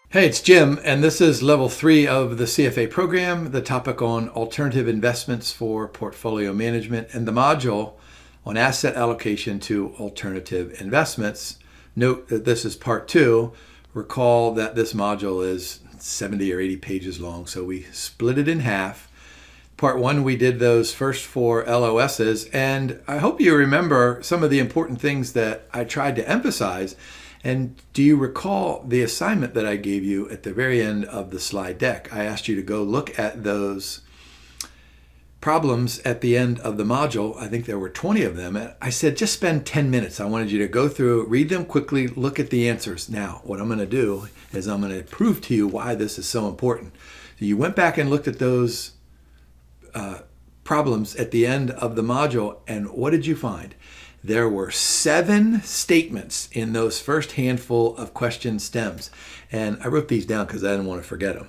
Hey, it's Jim, and this is level 3 of the CFA program, the topic on alternative investments for portfolio management, and the module on asset allocation to alternative investments. Note that this is part 2. Recall that this module is 70 or 80 pages long, so we split it in half. Part 1, we did those first 4 LOSs, and I hope you remember some of the important things that I tried to emphasize. And do you recall the assignment that I gave you at the very end of the slide deck? I asked you to go look at those problems at the end of the module. I think there were 20 of them. And I said, just spend 10 minutes. I wanted you to go through, read them quickly, look at the answers. Now, what I'm going to do is I'm going to prove to you why this is so important. So you went back and looked at those problems at the end of the module, and what did you find? There were 7 statements in those first handful of question stems. And I wrote these down because I didn't want to forget them.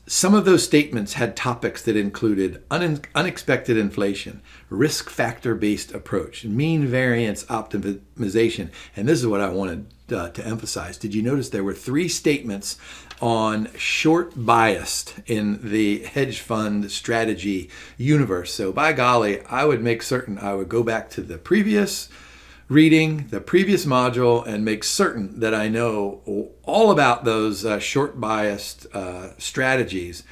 Some of those statements had topics that included unexpected inflation, risk factor-based approach, mean variance optimization. And this is what I wanted to emphasize. Did you notice there were 3 statements on short biased in the hedge fund strategy universe? So by golly, I would make certain I would go back to the previous reading, the previous module, and make certain that I know all about those short biased strategies.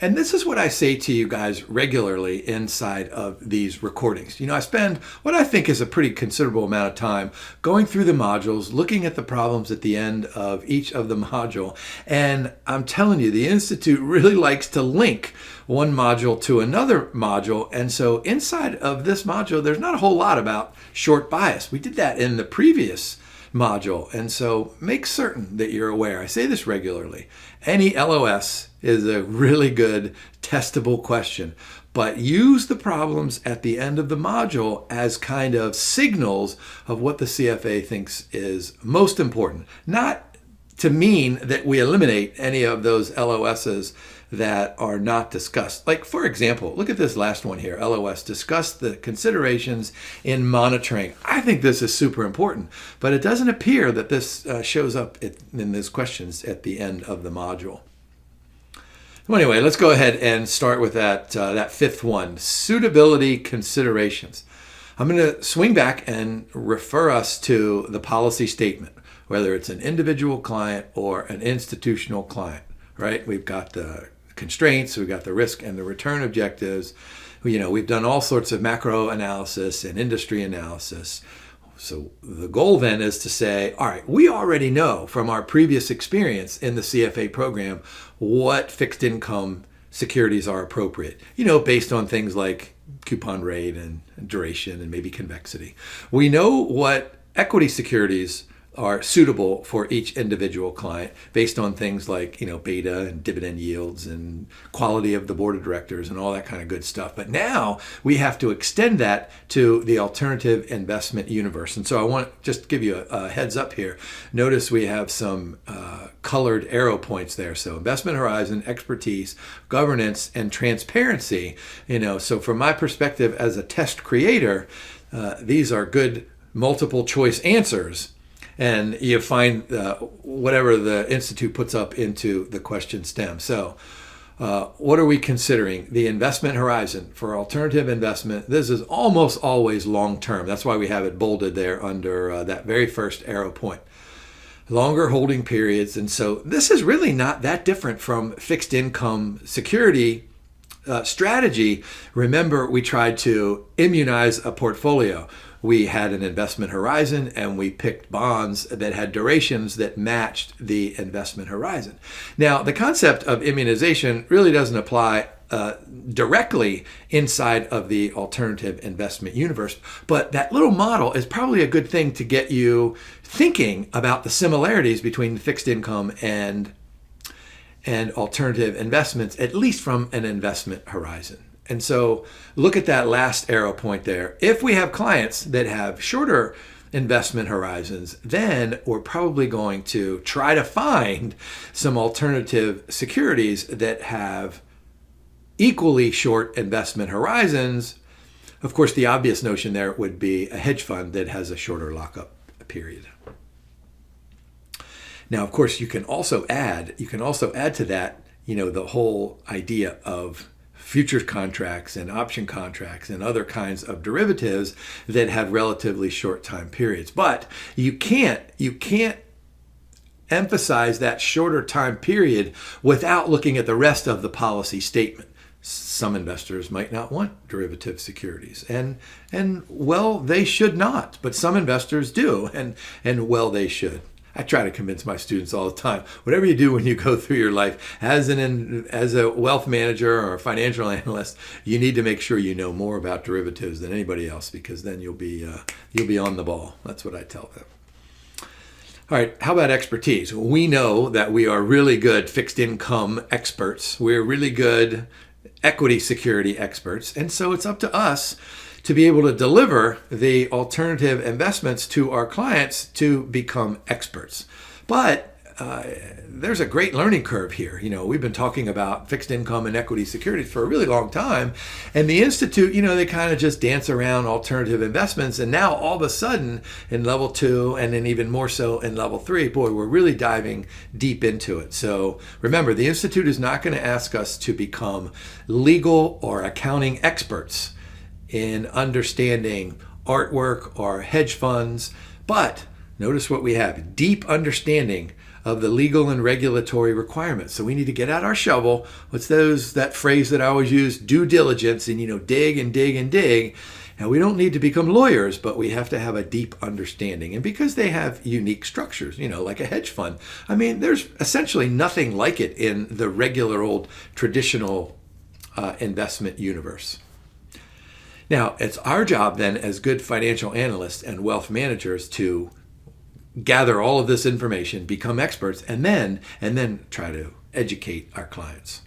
And this is what I say to you guys regularly inside of these recordings. You know, I spend what I think is a pretty considerable amount of time going through the modules, looking at the problems at the end of each of the module. And I'm telling you, the Institute really likes to link one module to another module. And so inside of this module, there's not a whole lot about short bias. We did that in the previous module. And so make certain that you're aware. I say this regularly. Any LOS is a really good testable question, but use the problems at the end of the module as kind of signals of what the CFA thinks is most important. Not to mean that we eliminate any of those LOSs that are not discussed. Like, for example, look at this last one here, LOS, discuss the considerations in monitoring. I think this is super important, but it doesn't appear that this shows up in these questions at the end of the module. Well, anyway, let's go ahead and start with that 5th one, suitability considerations. I'm going to swing back and refer us to the policy statement, whether it's an individual client or an institutional client, right? We've got the constraints, we've got the risk and the return objectives. You know, we've done all sorts of macro analysis and industry analysis. So the goal then is to say, all right, we already know from our previous experience in the CFA program what fixed income securities are appropriate, you know, based on things like coupon rate and duration and maybe convexity. We know what equity securities are suitable for each individual client based on things like, you know, beta and dividend yields and quality of the board of directors and all that kind of good stuff. But now we have to extend that to the alternative investment universe. And so I want to just give you a heads up here. Notice we have some colored arrow points there. So investment horizon, expertise, governance, and transparency. You know, so from my perspective as a test creator, these are good multiple choice answers. And you find whatever the Institute puts up into the question stem. So what are we considering? The investment horizon for alternative investment. This is almost always long-term. That's why we have it bolded there under that very first arrow point. Longer holding periods. And so this is really not that different from fixed income security strategy. Remember, we tried to immunize a portfolio. We had an investment horizon and we picked bonds that had durations that matched the investment horizon. Now, the concept of immunization really doesn't apply directly inside of the alternative investment universe, but that little model is probably a good thing to get you thinking about the similarities between fixed income and alternative investments, at least from an investment horizon. And so look at that last arrow point there. If we have clients that have shorter investment horizons, then we're probably going to try to find some alternative securities that have equally short investment horizons. Of course, the obvious notion there would be a hedge fund that has a shorter lockup period. Now, of course, you can also add to that, the whole idea of futures contracts and option contracts and other kinds of derivatives that have relatively short time periods. But you can't emphasize that shorter time period without looking at the rest of the policy statement. Some investors might not want derivative securities, and well, they should not, but some investors do, and well, they should. I try to convince my students all the time, whatever you do when you go through your life as a wealth manager or a financial analyst, you need to make sure you know more about derivatives than anybody else, because then you'll be on the ball. That's what I tell them. All right, how about expertise? We know that we are really good fixed income experts. We're really good equity security experts. And so it's up to us to be able to deliver the alternative investments to our clients to become experts. But there's a great learning curve here. We've been talking about fixed income and equity securities for a really long time. And the Institute, they kind of just dance around alternative investments. And now all of a sudden in level 2 and then even more so in level 3, boy, we're really diving deep into it. So remember, the Institute is not going to ask us to become legal or accounting experts in understanding artwork or hedge funds. But notice what we have: deep understanding of the legal and regulatory requirements. So we need to get out our shovel. What's that phrase that I always use? Due diligence, and dig and dig and dig. And we don't need to become lawyers, but we have to have a deep understanding. And because they have unique structures, like a hedge fund, there's essentially nothing like it in the regular old traditional investment universe. Now, it's our job then as good financial analysts and wealth managers to gather all of this information, become experts, and then try to educate our clients.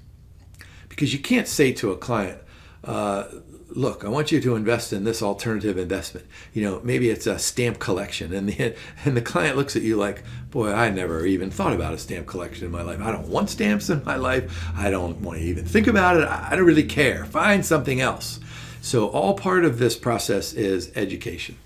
Because you can't say to a client, look, I want you to invest in this alternative investment. Maybe it's a stamp collection, and the client looks at you like, boy, I never even thought about a stamp collection in my life. I don't want stamps in my life. I don't want to even think about it. I don't really care. Find something else. So all part of this process is education.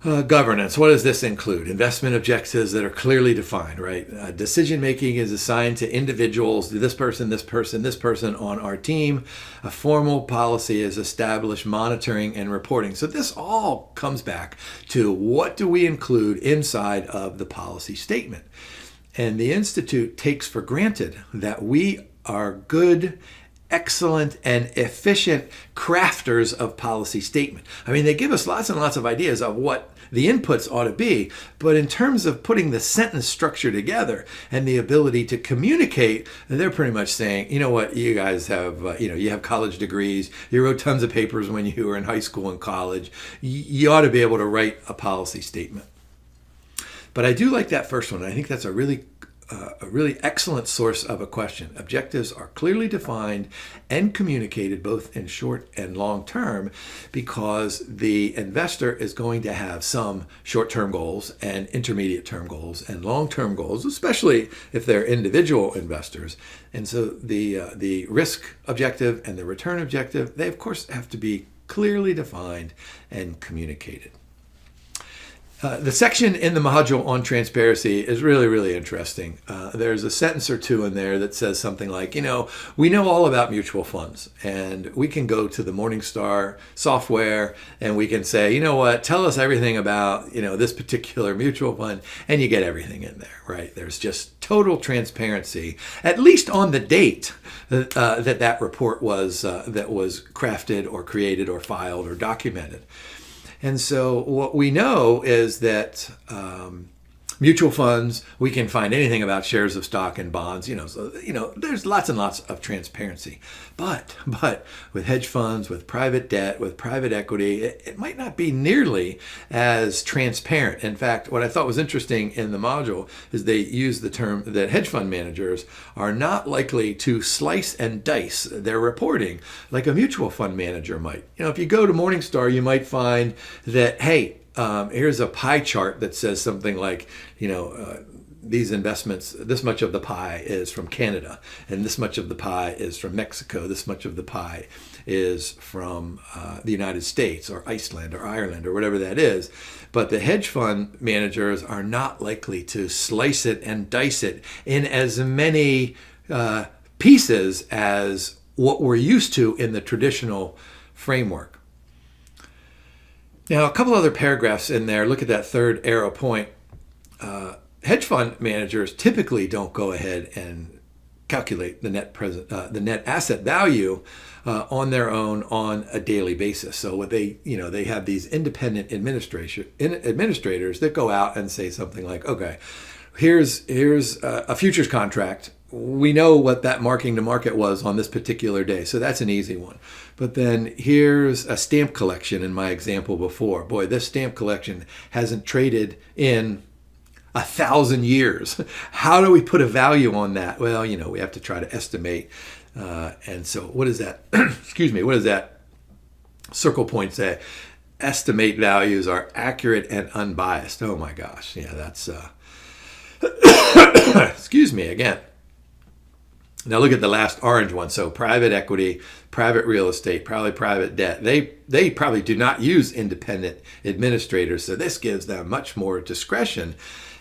Governance. What does this include? Investment objectives that are clearly defined, right? Decision making is assigned to individuals, this person, this person, this person on our team. A formal policy is established, monitoring and reporting. So this all comes back to what do we include inside of the policy statement? And the Institute takes for granted that we are good, excellent, and efficient crafters of policy statement. They give us lots and lots of ideas of what the inputs ought to be, but in terms of putting the sentence structure together and the ability to communicate, they're pretty much saying, you know what, you guys have, you have college degrees, you wrote tons of papers when you were in high school and college, you ought to be able to write a policy statement. But I do like that first one. I think that's a really excellent source of a question. Objectives are clearly defined and communicated both in short and long term, because the investor is going to have some short-term goals and intermediate-term goals and long-term goals, especially if they're individual investors. And so the risk objective and the return objective, they of course have to be clearly defined and communicated. The section in the module on transparency is really, really interesting. There's a sentence or two in there that says something like, we know all about mutual funds, and we can go to the Morningstar software and we can say, tell us everything about, this particular mutual fund, and you get everything in there, right? There's just total transparency, at least on the date that report was crafted or created or filed or documented. And so what we know is that mutual funds, we can find anything about shares of stock and bonds, there's lots and lots of transparency. But with hedge funds, with private debt, with private equity, it might not be nearly as transparent. In fact, what I thought was interesting in the module is they use the term that hedge fund managers are not likely to slice and dice their reporting like a mutual fund manager might. If you go to Morningstar, you might find that, hey, here's a pie chart that says something like, these investments, this much of the pie is from Canada, and this much of the pie is from Mexico, this much of the pie is from the United States or Iceland or Ireland or whatever that is. But the hedge fund managers are not likely to slice it and dice it in as many pieces as what we're used to in the traditional framework. Now, a couple other paragraphs in there. Look at that third arrow point. Hedge fund managers typically don't go ahead and calculate the net asset value on their own on a daily basis. So what they have these independent administrators that go out and say something like, okay, here's a futures contract. We know what that marking to market was on this particular day. So that's an easy one. But then here's a stamp collection in my example before. Boy, this stamp collection hasn't traded in 1,000 years. How do we put a value on that? Well, we have to try to estimate. And so what is that? Excuse me. What does that circle point say? Estimate values are accurate and unbiased. Oh my gosh. Yeah, that's, excuse me again. Now look at the last orange one. So private equity, private real estate, probably private debt. They probably do not use independent administrators. So this gives them much more discretion.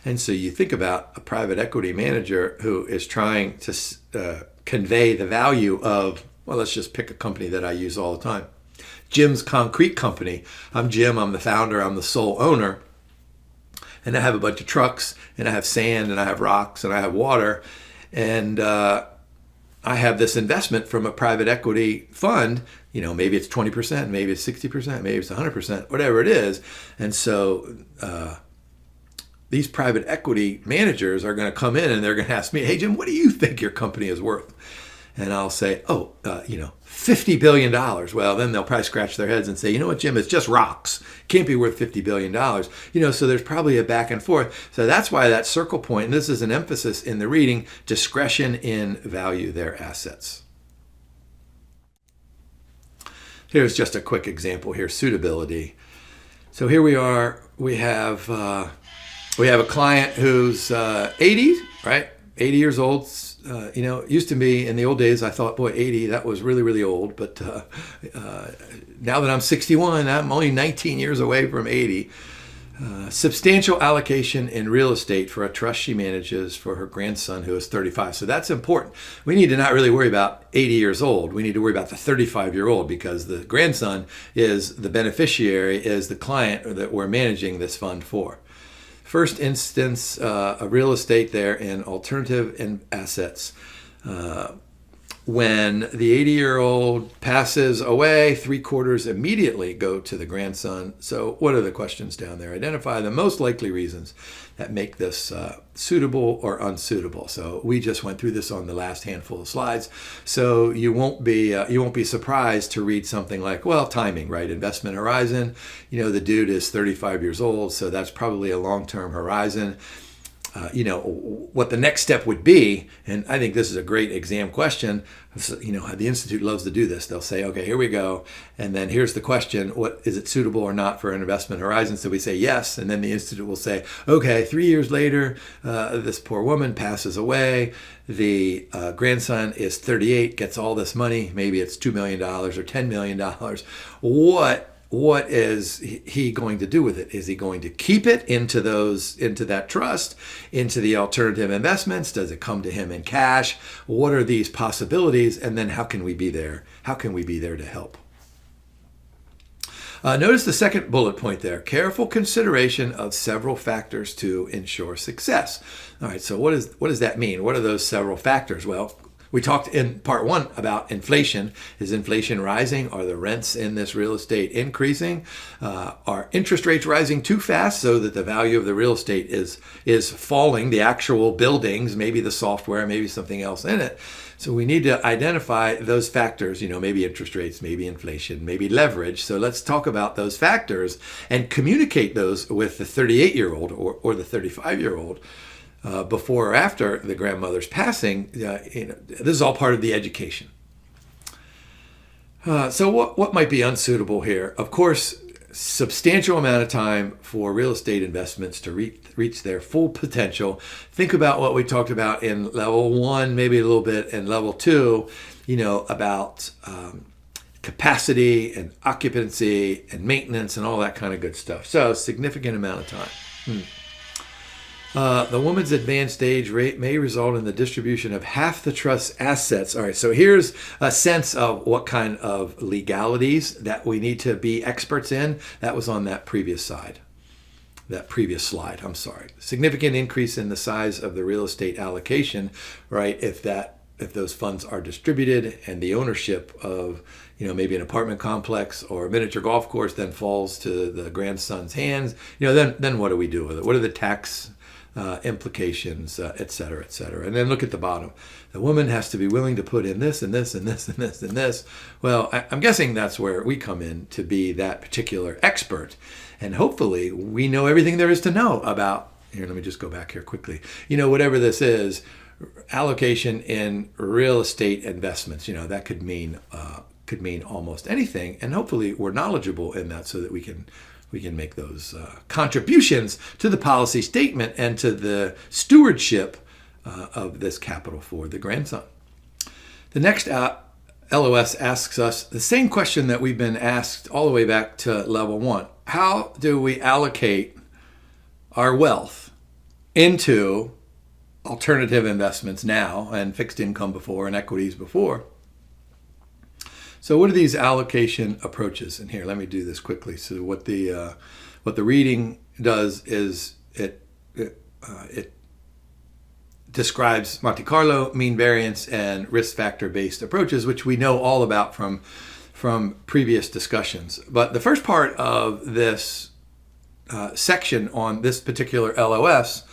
And so you think about a private equity manager who is trying to convey the value of, well, let's just pick a company that I use all the time. Jim's Concrete Company. I'm Jim. I'm the founder. I'm the sole owner. And I have a bunch of trucks, and I have sand, and I have rocks, and I have water. And I have this investment from a private equity fund. Maybe it's 20%, maybe it's 60%, maybe it's 100%, whatever it is. And so these private equity managers are going to come in and they're going to ask me, hey, Jim, what do you think your company is worth? And I'll say, $50 billion. Well, then they'll probably scratch their heads and say, you know what, Jim, it's just rocks. Can't be worth $50 billion. So there's probably a back and forth. So that's why that circle point, and this is an emphasis in the reading, discretion in value their assets. Here's just a quick example here, suitability. So here we are, we have a client who's 80, right? 80 years old. Used to be in the old days, I thought, boy, 80, that was really, really old. But now that I'm 61, I'm only 19 years away from 80. Substantial allocation in real estate for a trust she manages for her grandson who is 35. So that's important. We need to not really worry about 80 years old. We need to worry about the 35-year-old because the grandson is the beneficiary, is the client that we're managing this fund for. First instance, a real estate there in alternative assets. When the 80-year-old passes away, 3/4 immediately go to the grandson. So what are the questions down there? Identify the most likely reasons that make this suitable or unsuitable. So we just went through this on the last handful of slides. So you won't be surprised to read something like, well, timing, right? Investment horizon. The dude is 35 years old, so that's probably a long-term horizon. What the next step would be, and I think this is a great exam question. The Institute loves to do this. They'll say, okay, here we go. And then here's the question, what is it suitable or not for an investment horizon? So we say yes. And then the Institute will say, okay, 3 years later, this poor woman passes away. The grandson is 38, gets all this money. Maybe it's $2 million or $10 million. What is he going to do with it? Is he going to keep it into that trust, into the alternative investments? Does it come to him in cash? What are these possibilities? And then how can we be there? How can we be there to help? Notice the second bullet point there, careful consideration of several factors to ensure success. All right, so what does that mean? What are those several factors? Well, we talked in part one about inflation. Is inflation rising? Are the rents in this real estate increasing? Are interest rates rising too fast so that the value of the real estate is falling? The actual buildings, maybe the software, maybe something else in it. So we need to identify those factors, maybe interest rates, maybe inflation, maybe leverage. So let's talk about those factors and communicate those with the 38-year-old or the 35-year-old. Before or after the grandmother's passing, this is all part of the education. So what might be unsuitable here? Of course, substantial amount of time for real estate investments to reach their full potential. Think about what we talked about in level 1, maybe a little bit, and level 2, about capacity and occupancy and maintenance and all that kind of good stuff. So significant amount of time. The woman's advanced age rate may result in the distribution of half the trust's assets. All right, so here's a sense of what kind of legalities that we need to be experts in. That was on that previous slide. Significant increase in the size of the real estate allocation, right? If those funds are distributed and the ownership of, maybe an apartment complex or a miniature golf course then falls to the grandson's hands, then what do we do with it? What are the tax implications, et cetera, et cetera. And then look at the bottom. The woman has to be willing to put in this and this and this and this and this. Well, I'm guessing that's where we come in to be that particular expert. And hopefully we know everything there is to know about, here, let me just go back here quickly. Whatever this is, allocation in real estate investments, that could mean almost anything. And hopefully we're knowledgeable in that so that we can make those contributions to the policy statement and to the stewardship of this capital for the grandson. The next LOS asks us the same question that we've been asked all the way back to level 1. How do we allocate our wealth into alternative investments now and fixed income before and equities before? So what are these allocation approaches? And here, let me do this quickly. So what the reading does is it describes Monte Carlo, mean variance, and risk factor based approaches, which we know all about from previous discussions. But the first part of this section on this particular LOS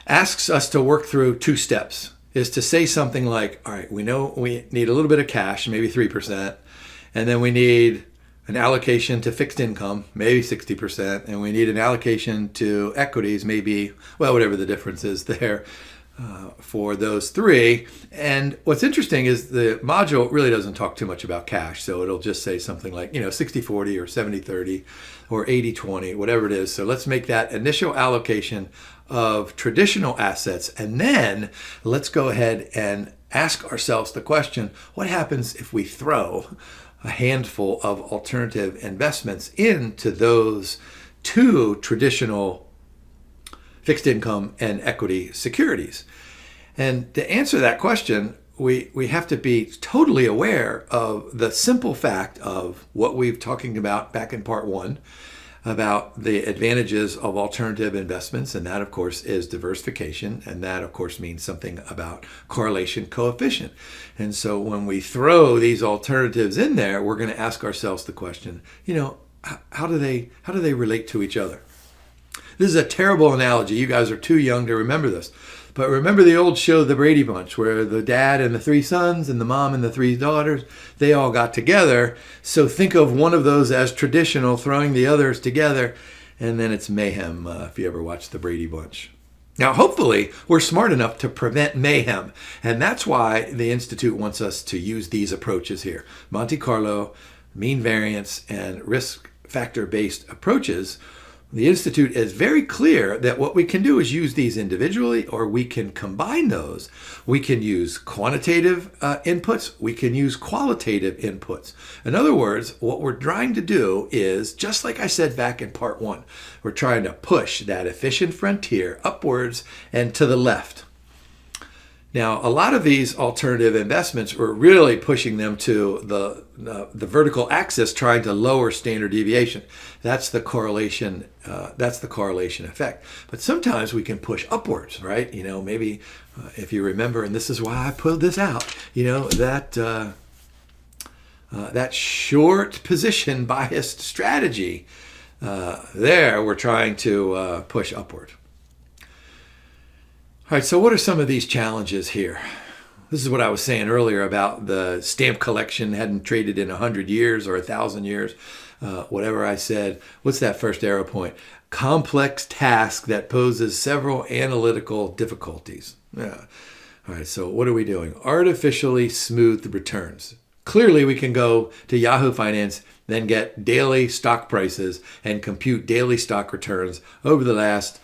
asks us to work through 2 steps. Is to say something like, all right, we know we need a little bit of cash, maybe 3%, and then we need an allocation to fixed income, maybe 60%, and we need an allocation to equities, maybe, whatever the difference is there for those 3. And what's interesting is the module really doesn't talk too much about cash, so it'll just say something like, 60-40 or 70-30 or 80-20, whatever it is. So let's make that initial allocation of traditional assets, and then let's go ahead and ask ourselves the question, what happens if we throw a handful of alternative investments into those 2 traditional fixed income and equity securities? And to answer that question, we have to be totally aware of the simple fact of what we've talking about back in part 1, about the advantages of alternative investments, and that of course is diversification, and that of course means something about correlation coefficient. And so when we throw these alternatives in there, we're going to ask ourselves the question, how do they relate to each other? This is a terrible analogy. You guys are too young to remember this. But remember the old show, The Brady Bunch, where the dad and the 3 sons and the mom and the 3 daughters, they all got together. So think of one of those as traditional, throwing the others together, and then it's mayhem if you ever watch The Brady Bunch. Now, hopefully, we're smart enough to prevent mayhem, and that's why the Institute wants us to use these approaches here. Monte Carlo, mean variance, and risk factor-based approaches. The Institute is very clear that what we can do is use these individually, or we can combine those. We can use quantitative inputs. We can use qualitative inputs. In other words, what we're trying to do is, just like I said back in part 1, we're trying to push that efficient frontier upwards and to the left. Now, a lot of these alternative investments, we're really pushing them to the vertical axis, trying to lower standard deviation. That's the correlation. That's the correlation effect. But sometimes we can push upwards, right? Maybe if you remember, and this is why I pulled this out. That short position biased strategy. There, we're trying to push upward. All right, so what are some of these challenges here? This is what I was saying earlier about the stamp collection hadn't traded in 100 years or 1,000 years, whatever I said. What's that first arrow point? Complex task that poses several analytical difficulties. Yeah. All right, so what are we doing? Artificially smooth returns. Clearly, we can go to Yahoo Finance, then get daily stock prices and compute daily stock returns over the last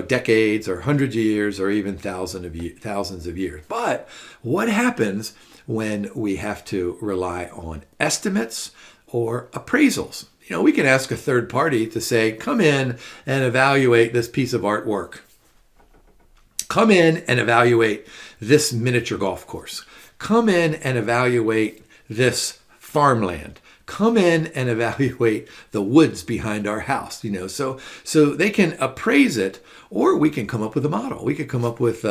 decades or hundreds of years or even thousands of years. But what happens when we have to rely on estimates or appraisals? We can ask a third party to say, come in and evaluate this piece of artwork. Come in and evaluate this miniature golf course. Come in and evaluate this farmland. Come in and evaluate the woods behind our house. So they can appraise it, or we can come up with a model. We could come up with,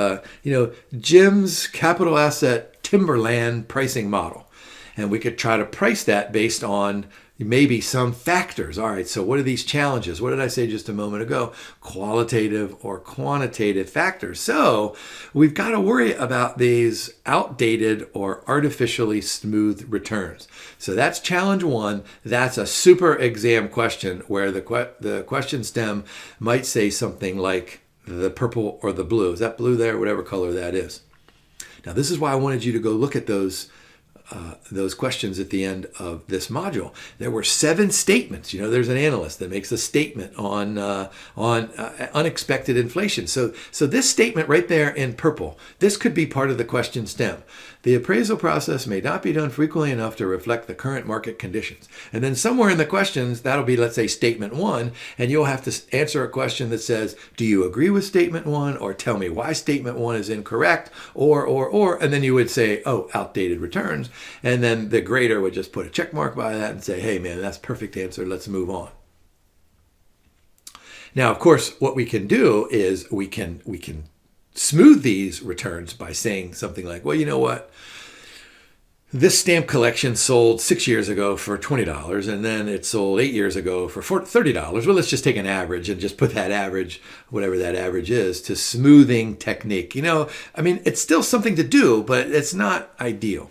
Jim's capital asset timberland pricing model. And we could try to price that based on maybe some factors. All right, so what are these challenges? What did I say just a moment ago? Qualitative or quantitative factors. So we've got to worry about these outdated or artificially smooth returns. So that's challenge one. That's a super exam question where the question stem might say something like the purple or the blue. Is that blue there? Whatever color that is. Now, this is why I wanted you to go look at those questions at the end of this module. There were 7 statements. There's an analyst that makes a statement on unexpected inflation. So this statement right there in purple, this could be part of the question stem. The appraisal process may not be done frequently enough to reflect the current market conditions. And then somewhere in the questions, that'll be, let's say, statement 1, and you'll have to answer a question that says, do you agree with statement 1, or tell me why statement 1 is incorrect, or, and then you would say, oh, outdated returns. And then the grader would just put a check mark by that and say, hey, man, that's perfect answer. Let's move on. Now, of course, what we can do is we can smooth these returns by saying something like, well, you know what? This stamp collection sold 6 years ago for $20, and then it sold 8 years ago for $30. Well, let's just take an average and just put that average, whatever that average is, to smoothing technique. It's still something to do, but it's not ideal.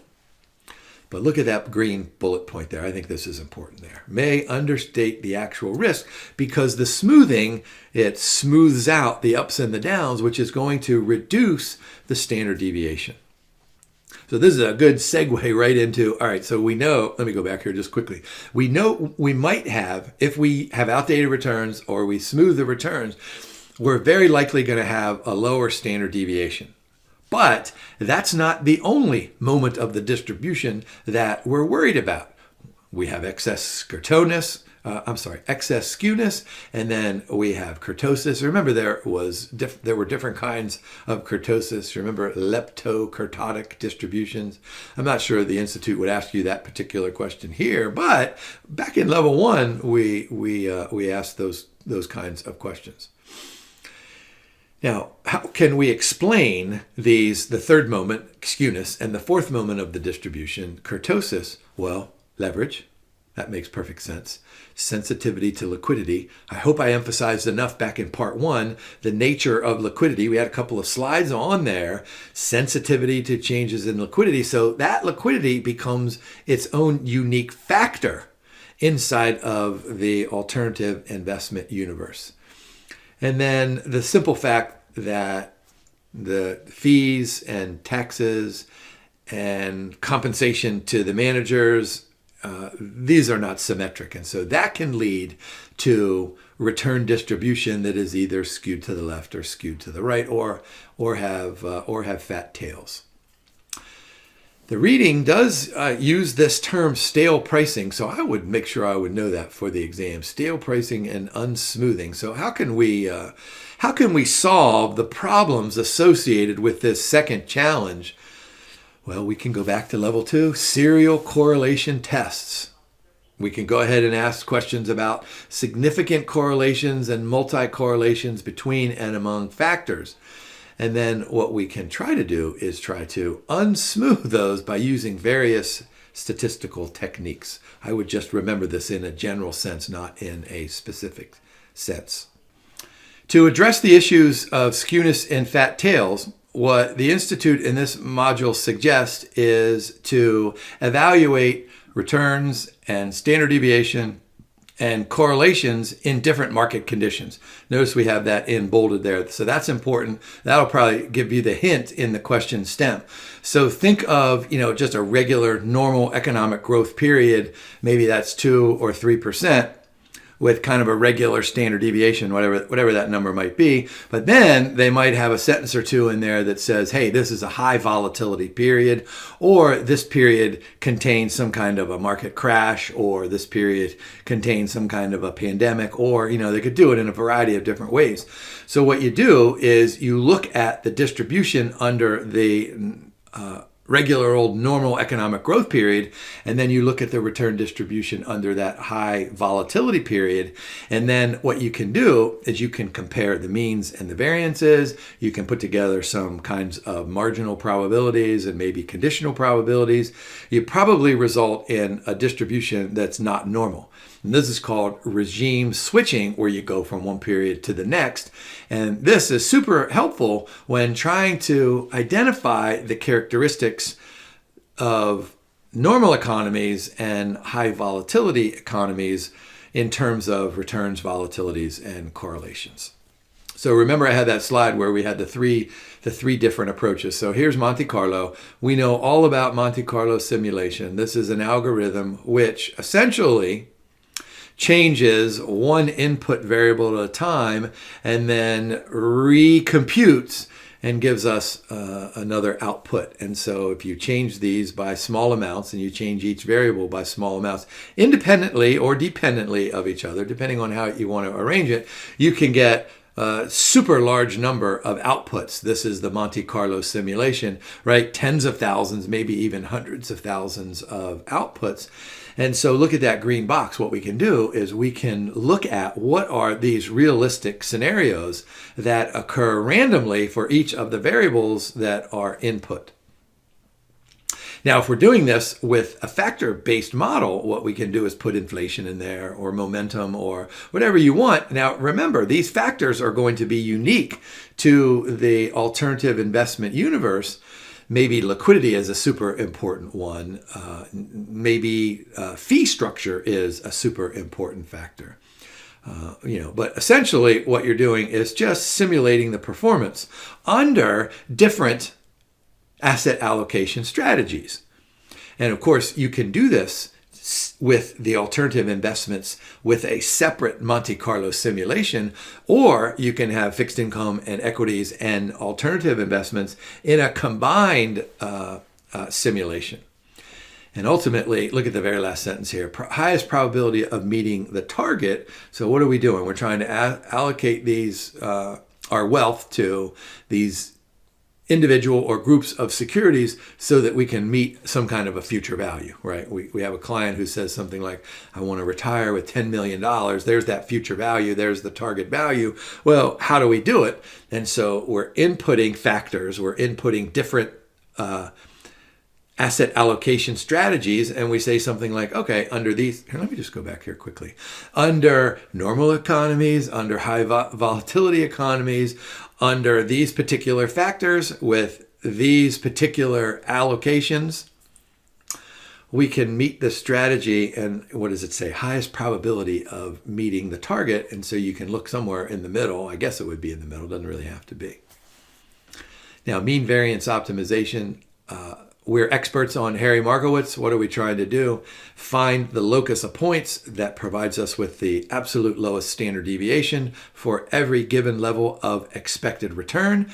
But look at that green bullet point there. I think this is important there. May understate the actual risk because the smoothing, it smooths out the ups and the downs, which is going to reduce the standard deviation. So this is a good segue right into, all right, so we know, let me go back here just quickly. We know we might have, if we have outdated returns or we smooth the returns, we're very likely going to have a lower standard deviation. But that's not the only moment of the distribution that we're worried about. We have excess skewness, and then we have kurtosis. Remember, there were different kinds of kurtosis. Remember leptokurtotic distributions. I'm not sure the Institute would ask you that particular question here, but back in level 1, we asked those kinds of questions. Now, how can we explain the third moment, skewness, and the fourth moment of the distribution, kurtosis? Well, leverage. That makes perfect sense. Sensitivity to liquidity. I hope I emphasized enough back in part 1, the nature of liquidity. We had a couple of slides on there. Sensitivity to changes in liquidity. So that liquidity becomes its own unique factor inside of the alternative investment universe. And then the simple fact that the fees and taxes and compensation to the managers, these are not symmetric. And so that can lead to return distribution that is either skewed to the left or skewed to the right, or have fat tails. The reading does use this term stale pricing, so I would make sure I would know that for the exam. Stale pricing and unsmoothing. So how can we solve the problems associated with this second challenge? Well, we can go back to level 2, serial correlation tests. We can go ahead and ask questions about significant correlations and multi-correlations between and among factors. And then what we can try to do is try to unsmooth those by using various statistical techniques. I would just remember this in a general sense, not in a specific sense. To address the issues of skewness and fat tails, what the Institute in this module suggests is to evaluate returns and standard deviation and correlations in different market conditions. Notice we have that in bolded there. So that's important. That'll probably give you the hint in the question stem. So think of, just a regular normal economic growth period. Maybe that's 2 or 3%. With kind of a regular standard deviation, whatever that number might be. But then they might have a sentence or two in there that says, hey, this is a high volatility period, or this period contains some kind of a market crash, or this period contains some kind of a pandemic, or, they could do it in a variety of different ways. So what you do is you look at the distribution under the regular old normal economic growth period, and then you look at the return distribution under that high volatility period. And then what you can do is you can compare the means and the variances. You can put together some kinds of marginal probabilities and maybe conditional probabilities. You probably result in a distribution that's not normal. And this is called regime switching, where you go from one period to the next. And this is super helpful when trying to identify the characteristics of normal economies and high volatility economies in terms of returns, volatilities, and correlations. So remember I had that slide where we had the three different approaches. So here's Monte Carlo. We know all about Monte Carlo simulation. This is an algorithm which essentially changes one input variable at a time and then recomputes and gives us another output. And so if you change these by small amounts and you change each variable by small amounts independently or dependently of each other, depending on how you want to arrange it, you can get a super large number of outputs. This is the Monte Carlo simulation, right? Tens of thousands, maybe even hundreds of thousands of outputs. And so look at that green box. What we can do is we can look at what are these realistic scenarios that occur randomly for each of the variables that are input. Now, if we're doing this with a factor-based model, what we can do is put inflation in there or momentum or whatever you want. Now, remember, these factors are going to be unique to the alternative investment universe. Maybe liquidity is a super important one. Maybe fee structure is a super important factor. But essentially what you're doing is just simulating the performance under different asset allocation strategies. And of course, you can do this with the alternative investments with a separate Monte Carlo simulation, or you can have fixed income and equities and alternative investments in a combined simulation. And ultimately, look at the very last sentence here, highest probability of meeting the target. So what are we doing? We're trying to allocate these, our wealth to these individual or groups of securities so that we can meet some kind of a future value, right? We have a client who says something like, I want to retire with $10 million. There's that future value. There's the target value. Well, how do we do it? And so we're inputting factors. We're inputting different asset allocation strategies. And we say something like, okay, under these, here, let me just go back here quickly. Under normal economies, under high volatility economies, under these particular factors with these particular allocations, we can meet the strategy and what does it say? Highest probability of meeting the target. And so you can look somewhere in the middle. I guess it would be in the middle. Doesn't really have to be. Now, mean variance optimization. We're experts on Harry Markowitz. What are we trying to do? Find the locus of points that provides us with the absolute lowest standard deviation for every given level of expected return.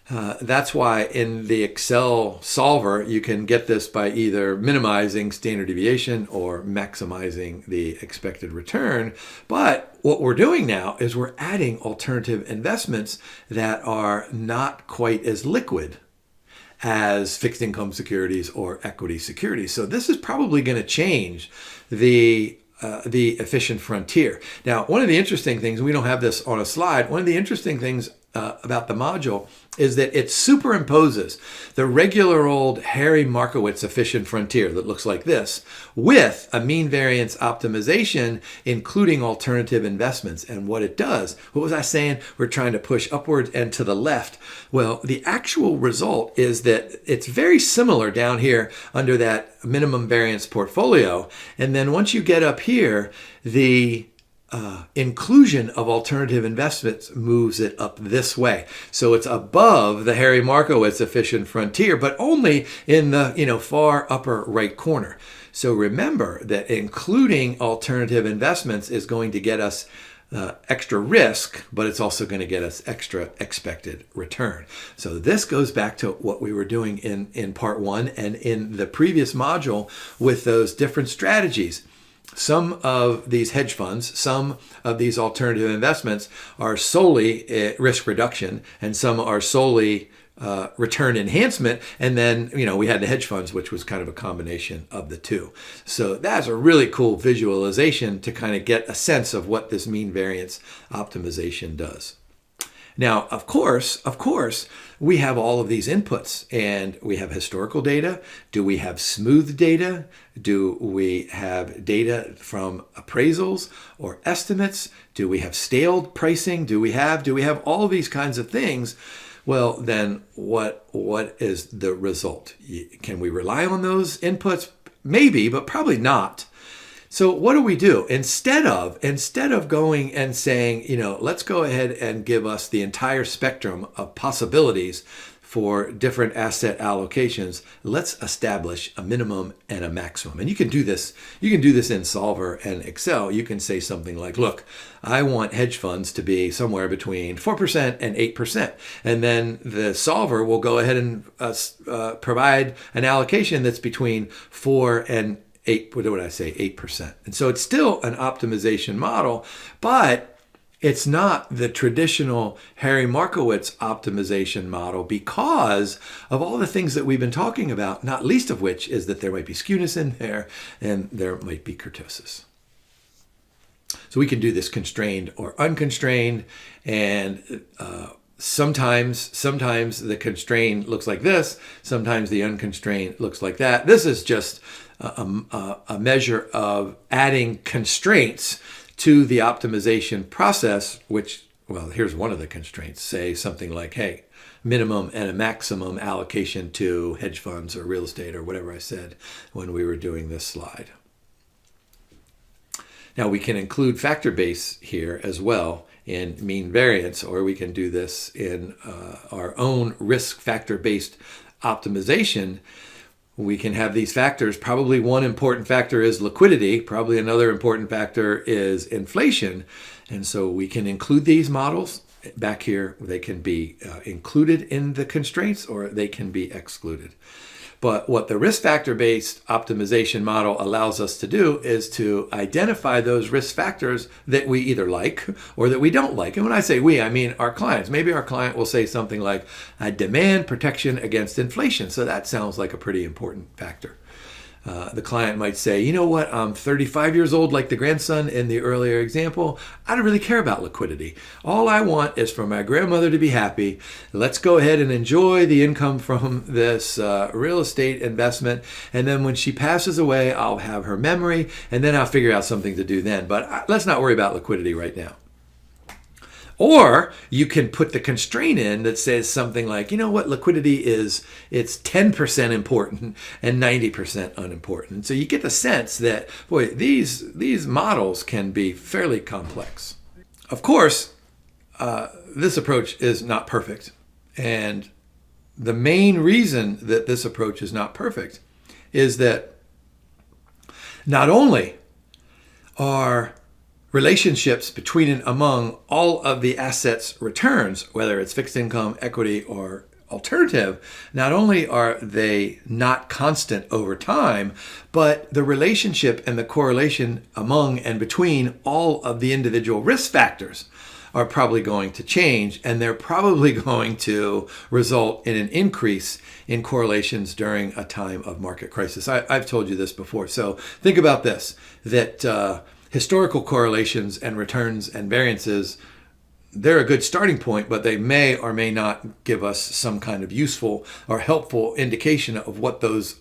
That's why in the Excel solver, you can get this by either minimizing standard deviation or maximizing the expected return. But what we're doing now is we're adding alternative investments that are not quite as liquid as fixed income securities or equity securities. So this is probably going to change the efficient frontier. Now, one of the interesting things, we don't have this on a slide, one of the interesting things about the module is that it superimposes the regular old Harry Markowitz efficient frontier that looks like this with a mean variance optimization, including alternative investments. And what it does, what was I saying? We're trying to push upwards and to the left. Well, the actual result is that it's very similar down here under that minimum variance portfolio. And then once you get up here, the inclusion of alternative investments moves it up this way. So it's above the Harry Markowitz efficient frontier, but only in the far upper right corner. So remember that including alternative investments is going to get us extra risk, but it's also going to get us extra expected return. So this goes back to what we were doing in part one and in the previous module with those different strategies. Some of these hedge funds, some of these alternative investments are solely risk reduction, and some are solely return enhancement. And then, we had the hedge funds, which was kind of a combination of the two. So that's a really cool visualization to kind of get a sense of what this mean variance optimization does. Now, of course, we have all of these inputs, and we have historical data. Do we have smooth data? Do we have data from appraisals or estimates? Do we have stale pricing? Do we have all these kinds of things? Well, then what is the result? Can we rely on those inputs? Maybe, but probably not. So what do we do? Instead of going and saying, let's go ahead and give us the entire spectrum of possibilities for different asset allocations, let's establish a minimum and a maximum. And you can do this in Solver and Excel. You can say something like, look, I want hedge funds to be somewhere between 4% and 8%. And then the Solver will go ahead and provide an allocation that's between 4 and 8%. And so it's still an optimization model, but it's not the traditional Harry Markowitz optimization model because of all the things that we've been talking about, not least of which is that there might be skewness in there and there might be kurtosis. So we can do this constrained or unconstrained, and sometimes the constrained looks like this, sometimes the unconstrained looks like that. This is just a measure of adding constraints to the optimization process, which, well, here's one of the constraints. Say something like, hey, minimum and a maximum allocation to hedge funds or real estate or whatever I said when we were doing this slide. Now we can include factor base here as well in mean variance, or we can do this in our own risk factor based optimization. We can have these factors. Probably one important factor is liquidity. Probably another important factor is inflation. And so we can include these models. Back here, they can be included in the constraints or they can be excluded. But what the risk factor-based optimization model allows us to do is to identify those risk factors that we either like or that we don't like. And when I say we, I mean our clients. Maybe our client will say something like demand protection against inflation. So that sounds like a pretty important factor. The client might say, you know what, I'm 35 years old, like the grandson in the earlier example. I don't really care about liquidity. All I want is for my grandmother to be happy. Let's go ahead and enjoy the income from this real estate investment. And then when she passes away, I'll have her memory, and then I'll figure out something to do then. But let's not worry about liquidity right now. Or you can put the constraint in that says something like, you know what, liquidity it's 10% important and 90% unimportant. And so you get the sense that, boy, these models can be fairly complex. Of course, this approach is not perfect. And the main reason that this approach is not perfect is that not only are relationships between and among all of the assets returns, whether it's fixed income, equity, or alternative, not only are they not constant over time, but the relationship and the correlation among and between all of the individual risk factors are probably going to change, and they're probably going to result in an increase in correlations during a time of market crisis. I've told you this before. So think about this, that historical correlations and returns and variances they're a good starting point, but they may or may not give us some kind of useful or helpful indication of what those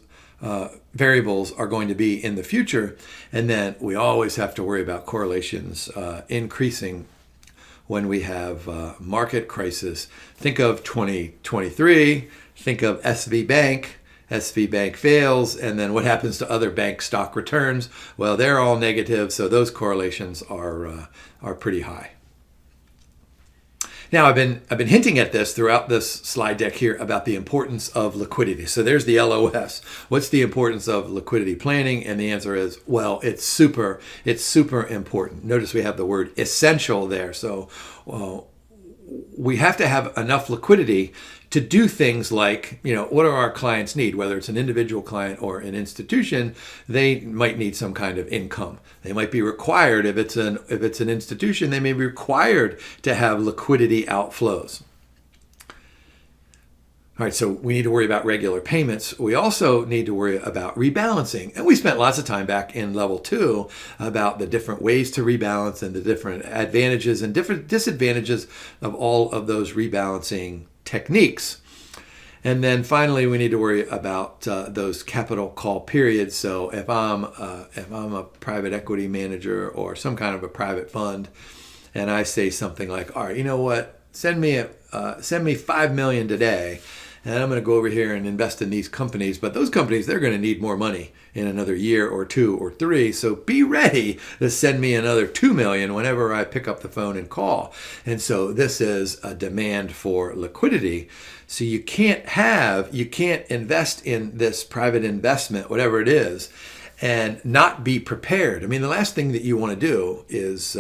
variables are going to be in the future. And then we always have to worry about correlations increasing when we have market crisis. Think of 2023, think of SV Bank. SV Bank fails, and then what happens to other bank stock returns? Well, they're all negative, so those correlations are pretty high. Now, I've been hinting at this throughout this slide deck here about the importance of liquidity. So there's the LOS. What's the importance of liquidity planning? And the answer is, well, it's super important. Notice we have the word essential there. So we have to have enough liquidity to do things like, what do our clients need? Whether it's an individual client or an institution, they might need some kind of income. They might be required, if it's an institution, they may be required to have liquidity outflows. All right, so we need to worry about regular payments. We also need to worry about rebalancing. And we spent lots of time back in level 2 about the different ways to rebalance and the different advantages and different disadvantages of all of those rebalancing techniques. And then finally, we need to worry about those capital call periods. So if I'm a private equity manager or some kind of a private fund, and I say something like, all right, you know what, send me $5 million today, and I'm going to go over here and invest in these companies. But those companies, they're going to need more money in another year or 2 or 3. So be ready to send me another $2 million whenever I pick up the phone and call. And so this is a demand for liquidity. So you can't invest in this private investment, whatever it is, and not be prepared. I mean, the last thing that you want to do is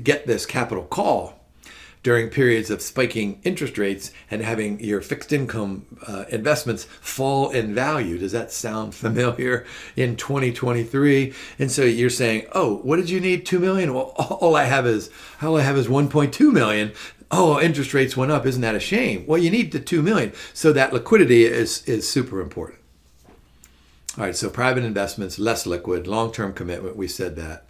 get this capital call during periods of spiking interest rates and having your fixed income investments fall in value. Does that sound familiar in 2023? And so you're saying, oh, what did you need? 2 million? Well, all I have is 1.2 million. Oh, interest rates went up. Isn't that a shame? Well, you need the 2 million. So that liquidity is super important. All right, so private investments, less liquid, long-term commitment, we said that.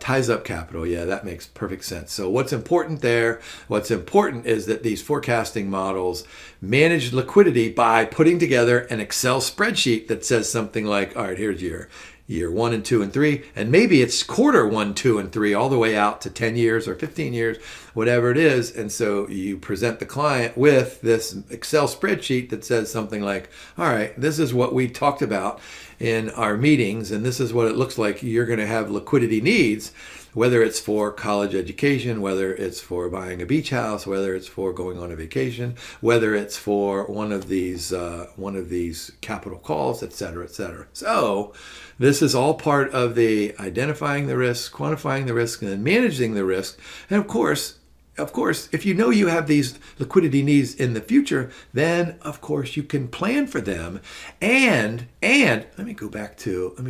Ties up capital. Yeah, that makes perfect sense. So what's important there? What's important is that these forecasting models manage liquidity by putting together an Excel spreadsheet that says something like, all right, here's your year 1 and 2 and 3, and maybe it's quarter 1, 2, and 3, all the way out to 10 years or 15 years, whatever it is. And so you present the client with this Excel spreadsheet that says something like, all right, this is what we talked about in our meetings, and this is what it looks like you're going to have liquidity needs, whether it's for college education, whether it's for buying a beach house, whether it's for going on a vacation, whether it's for one of these capital calls, et cetera, et cetera. So this is all part of the identifying the risk, quantifying the risk, and then managing the risk. And of course, if you know you have these liquidity needs in the future, then of course you can plan for them. And let me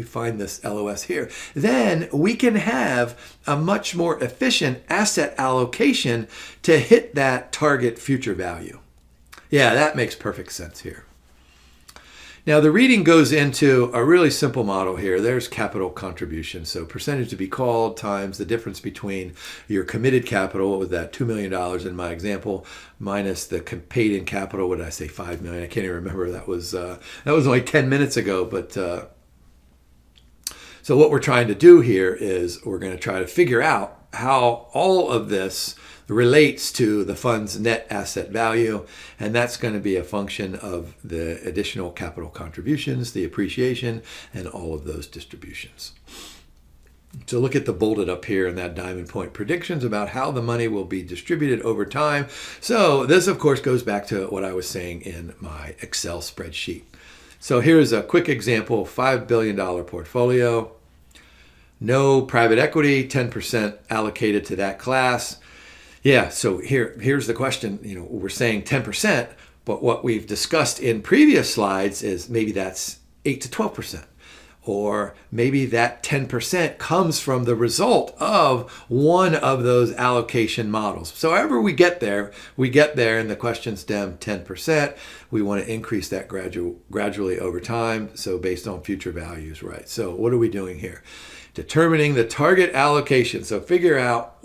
find this LOS here. Then we can have a much more efficient asset allocation to hit that target future value. Yeah, that makes perfect sense here. Now, the reading goes into a really simple model here. There's capital contribution. So percentage to be called times the difference between your committed capital, what was that, $2 million in my example, minus the paid in capital, what did I say, $5 million? I can't even remember. That was only 10 minutes ago. But so what we're trying to do here is we're going to try to figure out how all of this relates to the fund's net asset value, and that's going to be a function of the additional capital contributions, the appreciation, and all of those distributions. So look at the bolded up here in that diamond point, predictions about how the money will be distributed over time. So this, of course, goes back to what I was saying in my Excel spreadsheet. So here's a quick example, $5 billion portfolio, no private equity, 10% allocated to that class. Yeah, so here's the question. We're saying 10%, but what we've discussed in previous slides is maybe that's 8 to 12%. Or maybe that 10% comes from the result of one of those allocation models. So however we get there in the question stem 10%. We want to increase that gradually over time. So based on future values, right? So what are we doing here? Determining the target allocation. So figure out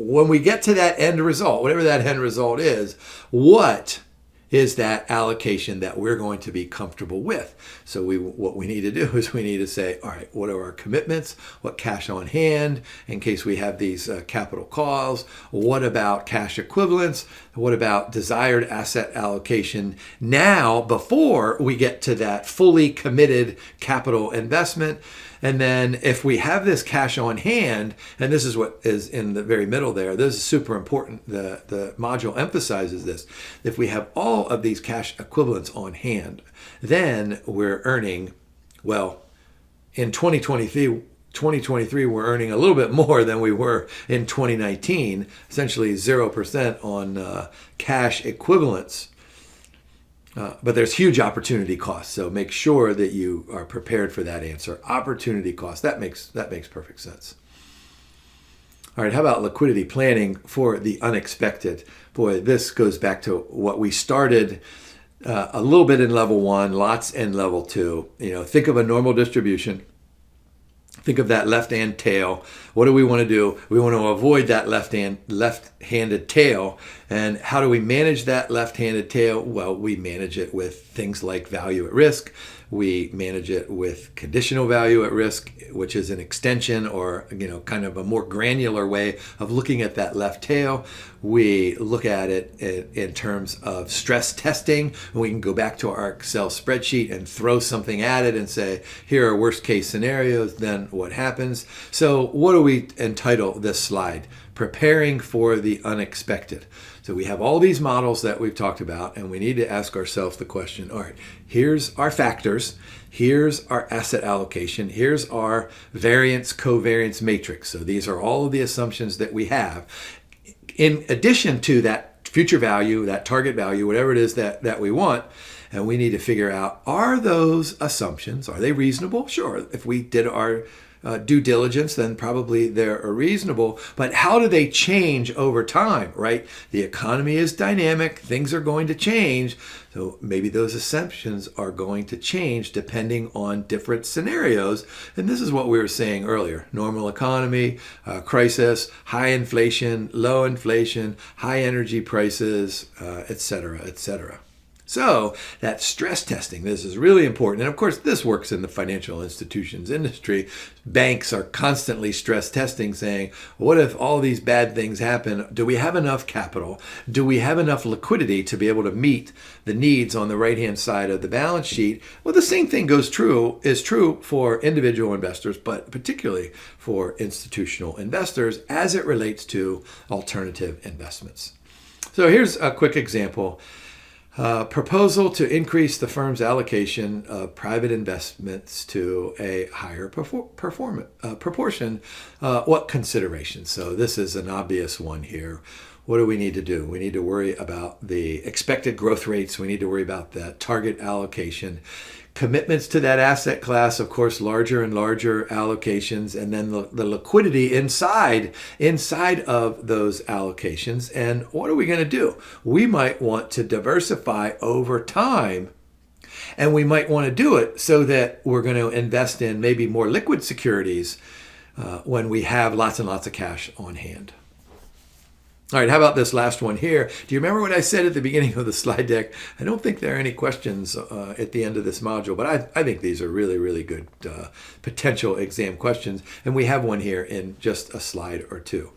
when we get to that end result, whatever that end result is, what is that allocation that we're going to be comfortable with? So what we need to do is we need to say, all right, what are our commitments? What cash on hand in case we have these capital calls? What about cash equivalents? What about desired asset allocation now before we get to that fully committed capital investment? And then if we have this cash on hand, and this is what is in the very middle there, this is super important. The module emphasizes this. If we have all of these cash equivalents on hand, then we're earning, well, in 2023, we're earning a little bit more than we were in 2019, essentially 0% on cash equivalents. But there's huge opportunity costs, so make sure that you are prepared for that answer. Opportunity cost, that makes perfect sense. All right, how about liquidity planning for the unexpected? Boy, this goes back to what we started a little bit in level 1, lots in level 2. Think of a normal distribution. Think of that left-hand tail. What do we want to do? We want to avoid that left-handed tail. And how do we manage that left-handed tail? Well, we manage it with things like value at risk. We manage it with conditional value at risk, which is an extension or kind of a more granular way of looking at that left tail. We look at it in terms of stress testing. We can go back to our Excel spreadsheet and throw something at it and say, here are worst case scenarios, then what happens? So what do we entitle this slide? Preparing for the unexpected. So we have all these models that we've talked about, and we need to ask ourselves the question, all right, here's our factors, here's our asset allocation, here's our variance covariance matrix. So these are all of the assumptions that we have. In addition to that future value, that target value, whatever it is that we want, and we need to figure out, are those assumptions, are they reasonable? Sure, if we did our due diligence, then probably they're reasonable. But how do they change over time, right? The economy is dynamic. Things are going to change. So maybe those assumptions are going to change depending on different scenarios. And this is what we were saying earlier. Normal economy, crisis, high inflation, low inflation, high energy prices, et cetera, et cetera. So that stress testing, this is really important. And of course, this works in the financial institutions industry. Banks are constantly stress testing, saying, what if all these bad things happen? Do we have enough capital? Do we have enough liquidity to be able to meet the needs on the right-hand side of the balance sheet? Well, the same thing is true for individual investors, but particularly for institutional investors as it relates to alternative investments. So here's a quick example. Proposal to increase the firm's allocation of private investments to a higher proportion. What considerations? So this is an obvious one here. What do we need to do? We need to worry about the expected growth rates. We need to worry about that target allocation. Commitments to that asset class, of course, larger and larger allocations, and then the liquidity inside of those allocations. And what are we going to do? We might want to diversify over time, and we might want to do it so that we're going to invest in maybe more liquid securities when we have lots and lots of cash on hand. All right, how about this last one here? Do you remember what I said at the beginning of the slide deck? I don't think there are any questions at the end of this module, but I think these are really, really good potential exam questions. And we have one here in just a slide or two.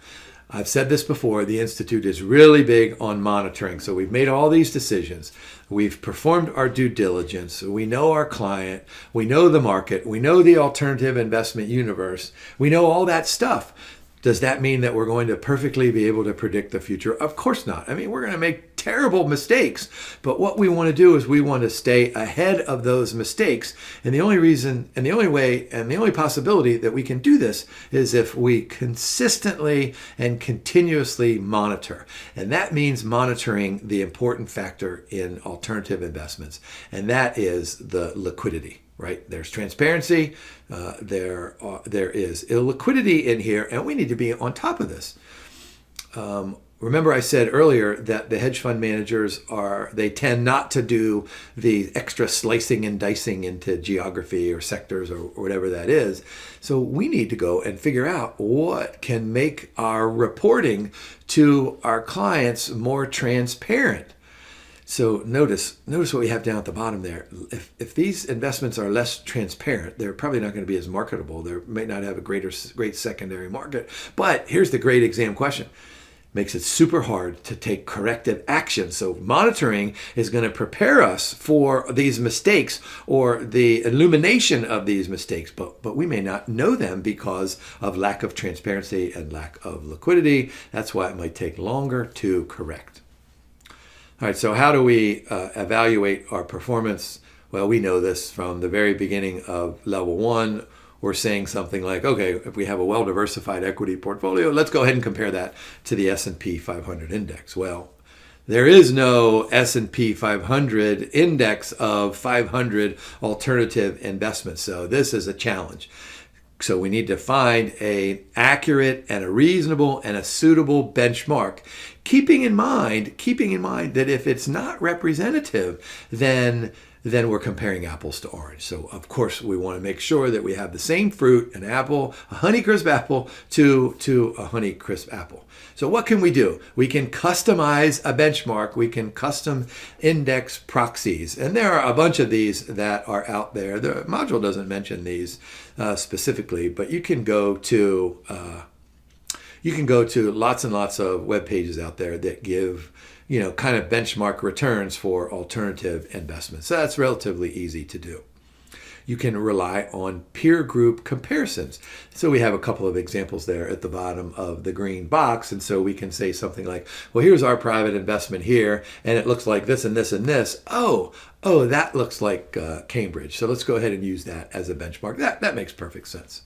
I've said this before, the Institute is really big on monitoring. So we've made all these decisions. We've performed our due diligence. We know our client. We know the market. We know the alternative investment universe. We know all that stuff. Does that mean that we're going to perfectly be able to predict the future? Of course not. I mean, we're going to make terrible mistakes, but what we want to do is we want to stay ahead of those mistakes. And the only reason and the only way and the only possibility that we can do this is if we consistently and continuously monitor. And that means monitoring the important factor in alternative investments, and that is the liquidity. Right? There's transparency, there is illiquidity in here, and we need to be on top of this. Remember I said earlier that the hedge fund managers they tend not to do the extra slicing and dicing into geography or sectors or whatever that is. So we need to go and figure out what can make our reporting to our clients more transparent. So notice what we have down at the bottom there. If these investments are less transparent, they're probably not going to be as marketable. They may not have a great secondary market. But here's the great exam question. Makes it super hard to take corrective action. So monitoring is going to prepare us for these mistakes or the illumination of these mistakes, but we may not know them because of lack of transparency and lack of liquidity. That's why it might take longer to correct. All right, so how do we evaluate our performance? Well, we know this from the very beginning of level 1. We're saying something like, okay, if we have a well-diversified equity portfolio, let's go ahead and compare that to the S&P 500 index. Well, there is no S&P 500 index of 500 alternative investments, so this is a challenge. So we need to find an accurate and a reasonable and a suitable benchmark, keeping in mind that if it's not representative, then we're comparing apples to orange. So of course we want to make sure that we have the same fruit, an apple, a Honeycrisp apple to a Honeycrisp apple. So what can we do? We can customize a benchmark. We can custom index proxies. And there are a bunch of these that are out there. The module doesn't mention these specifically, but you can go to lots and lots of web pages out there that give kind of benchmark returns for alternative investments. So that's relatively easy to do. You can rely on peer group comparisons. So we have a couple of examples there at the bottom of the green box. And so we can say something like, well, here's our private investment here, and it looks like this and this and this. Oh, that looks like Cambridge. So let's go ahead and use that as a benchmark. That makes perfect sense.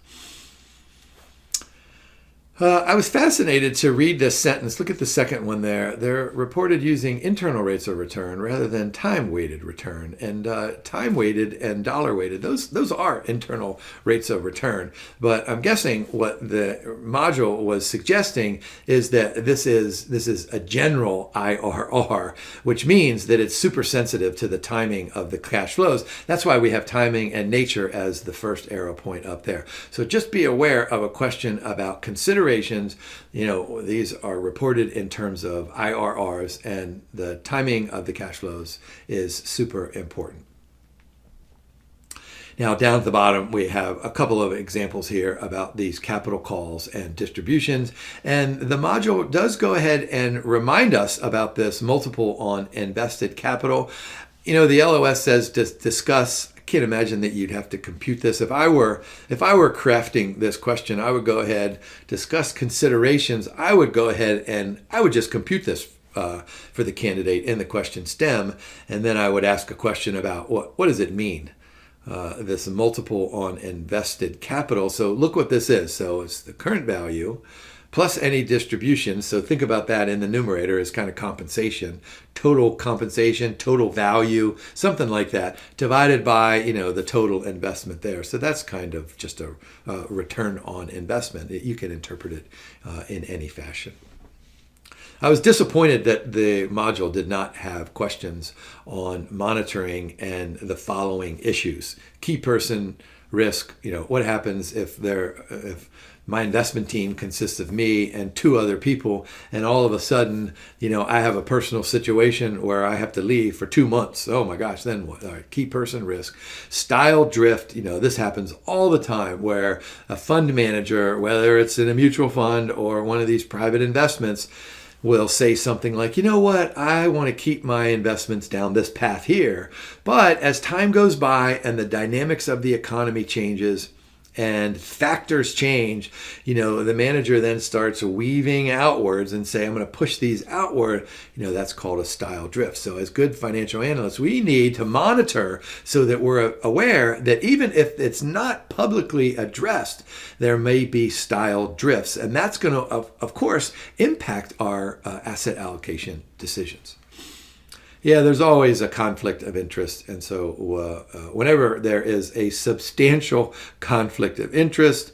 I was fascinated to read this sentence. Look at the second one there. They're reported using internal rates of return rather than time-weighted return. And time-weighted and dollar-weighted, those are internal rates of return. But I'm guessing what the module was suggesting is that this is a general IRR, which means that it's super sensitive to the timing of the cash flows. That's why we have timing and nature as the first arrow point up there. So just be aware of a question about considerations. These are reported in terms of IRRs, and the timing of the cash flows is super important. Now, down at the bottom, we have a couple of examples here about these capital calls and distributions. And the module does go ahead and remind us about this multiple on invested capital. The LOS says to discuss. I can't imagine that you'd have to compute this. If I were crafting this question, I would go ahead, discuss considerations. I would go ahead and I would just compute this for the candidate in the question stem, and then I would ask a question about what does it mean, this multiple on invested capital. So look what this is. So it's the current value plus any distribution. So think about that in the numerator as kind of compensation, total value, something like that, divided by, the total investment there. So that's kind of just a return on investment. You can interpret it in any fashion. I was disappointed that the module did not have questions on monitoring and the following issues. Key person risk, what happens if my investment team consists of me and two other people, and all of a sudden, I have a personal situation where I have to leave for 2 months. Oh my gosh, then what? All right, key person risk. Style drift, this happens all the time where a fund manager, whether it's in a mutual fund or one of these private investments, will say something like, I want to keep my investments down this path here. But as time goes by and the dynamics of the economy changes, and factors change, the manager then starts weaving outwards and say, I'm going to push these outward. That's called a style drift. So as good financial analysts, we need to monitor so that we're aware that even if it's not publicly addressed, there may be style drifts. And that's going to, of course, impact our asset allocation decisions. Yeah, there's always a conflict of interest. And so whenever there is a substantial conflict of interest,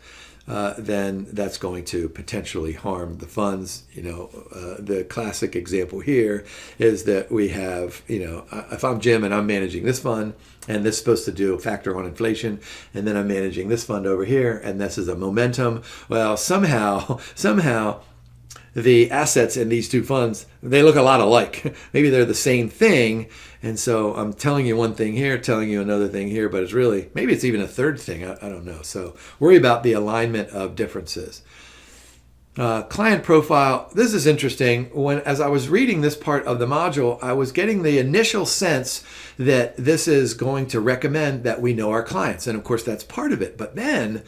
then that's going to potentially harm the funds. The classic example here is that we have, if I'm Jim and I'm managing this fund, and this is supposed to do a factor on inflation, and then I'm managing this fund over here, and this is a momentum. Well, somehow, the assets in these two funds, they look a lot alike. Maybe they're the same thing. And so I'm telling you one thing here, telling you another thing here, but maybe it's even a third thing. I don't know. So worry about the alignment of differences. Client profile. This is interesting. As I was reading this part of the module, I was getting the initial sense that this is going to recommend that we know our clients. And of course, that's part of it. But then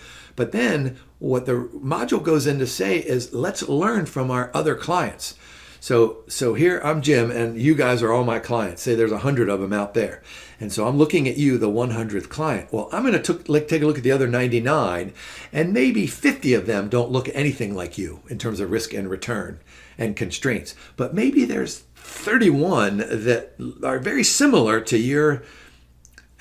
what the module goes in to say is, let's learn from our other clients. So here I'm Jim, and you guys are all my clients. Say there's 100 of them out there. And so I'm looking at you, the 100th client. Well, I'm going to take a look at the other 99, and maybe 50 of them don't look anything like you in terms of risk and return and constraints. But maybe there's 31 that are very similar to your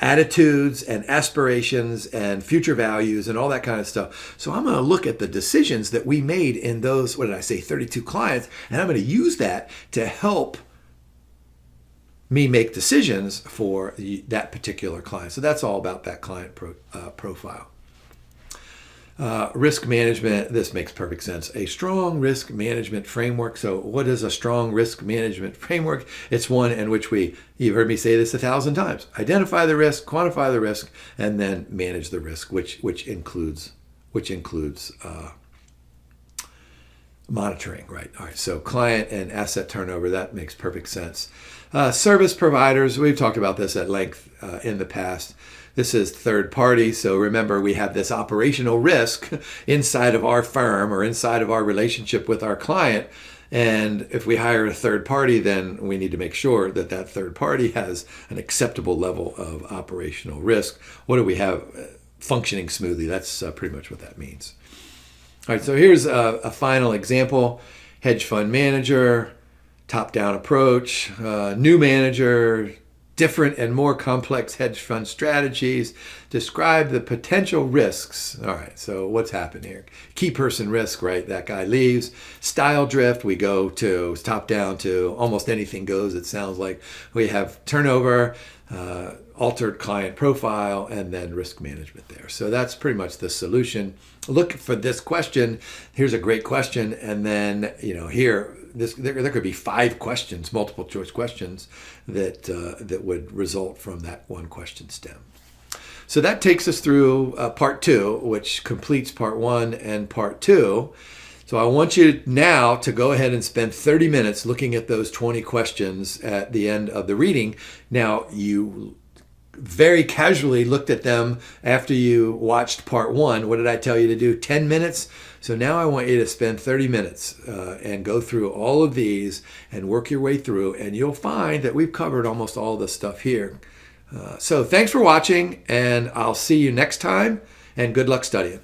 attitudes and aspirations and future values and all that kind of stuff. So I'm going to look at the decisions that we made in those, 32 clients, and I'm going to use that to help me make decisions for that particular client. So that's all about that client profile. Risk management, this makes perfect sense. A strong risk management framework. So what is a strong risk management framework? It's one in which you've heard me say this 1,000 times, identify the risk, quantify the risk, and then manage the risk, which includes monitoring, right? All right, so client and asset turnover, that makes perfect sense. Service providers, we've talked about this at length in the past. This is third party. So remember, we have this operational risk inside of our firm or inside of our relationship with our client. And if we hire a third party, then we need to make sure that that third party has an acceptable level of operational risk. What do we have functioning smoothly? That's pretty much what that means. All right, so here's a final example. Hedge fund manager, top-down approach, new manager, different and more complex hedge fund strategies. Describe the potential risks. All right, so what's happened here? Key person risk, right? That guy leaves. Style drift, we go to top down to almost anything goes, it sounds like. We have turnover, altered client profile, and then risk management there. So that's pretty much the solution. Look for this question. Here's a great question. And then, here, there could be 5 questions, multiple choice questions that would result from that one question stem. So that takes us through part 2, which completes part 1 and part 2. So I want you now to go ahead and spend 30 minutes looking at those 20 questions at the end of the reading. Now, you very casually looked at them after you watched part 1. What did I tell you to do? 10 minutes? So now I want you to spend 30 minutes and go through all of these and work your way through, and you'll find that we've covered almost all the stuff here. So thanks for watching, and I'll see you next time, and good luck studying.